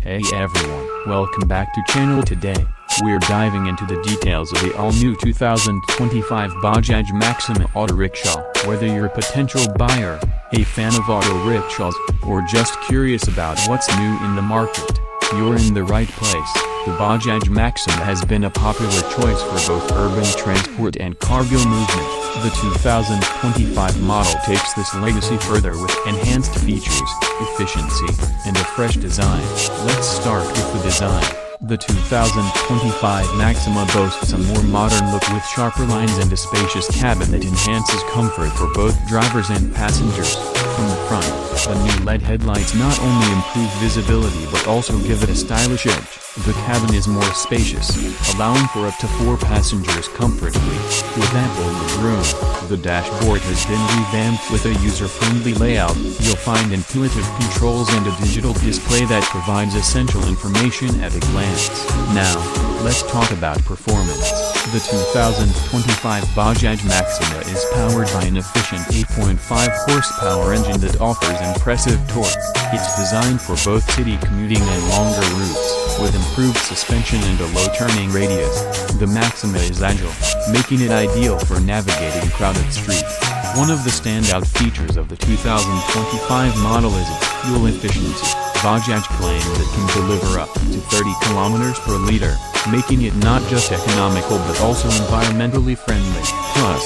Hey everyone, welcome back to channel. Today, we're diving into the details of the all-new 2025 Bajaj Maxima auto rickshaw. Whether you're a potential buyer, a fan of auto rickshaws, or just curious about what's new in the market, you're in the right place. The Bajaj Maxima has been a popular choice for both urban transport and cargo movement. The 2025 model takes this legacy further with enhanced features, efficiency, and a fresh design. Let's start with the design. The 2025 Maxima boasts a more modern look with sharper lines and a spacious cabin that enhances comfort for both drivers and passengers. From the front, the new LED headlights not only improve visibility but also give it a stylish edge. The cabin is more spacious, allowing for up to 4 passengers comfortably. With ample legroom, the dashboard has been revamped with a user-friendly layout. You'll find intuitive controls and a digital display that provides essential information at a glance. Now, let's talk about performance. The 2025 Bajaj Maxima is powered by an efficient 8.5 horsepower engine that offers impressive torque. It's designed for both city commuting and longer routes. With improved suspension and a low turning radius, the Maxima is agile, making it ideal for navigating crowded streets. One of the standout features of the 2025 model is its fuel efficiency. Bajaj claims it can deliver up to 30 km per liter, making it not just economical but also environmentally friendly. Plus,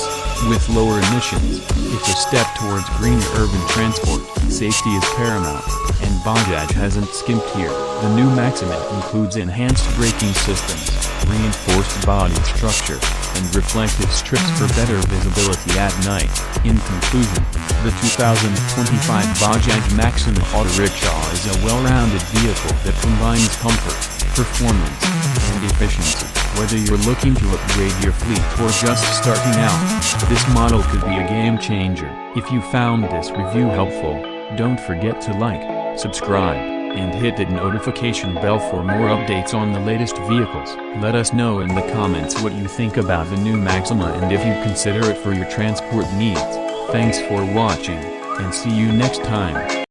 with lower emissions, it's a step towards greener urban transport. Safety is paramount, and Bajaj hasn't skimped here. The new Maxima includes enhanced braking systems, reinforced body structure, and reflective strips for better visibility at night. In conclusion, the 2025 Bajaj Maxima auto rickshaw is a well-rounded vehicle that combines comfort, performance, and efficiency. Whether you're looking to upgrade your fleet or just starting out, this model could be a game changer. If you found this review helpful, don't forget to like, subscribe, and hit that notification bell for more updates on the latest vehicles. Let us know in the comments what you think about the new Maxima and if you consider it for your transport needs. Thanks for watching, and see you next time.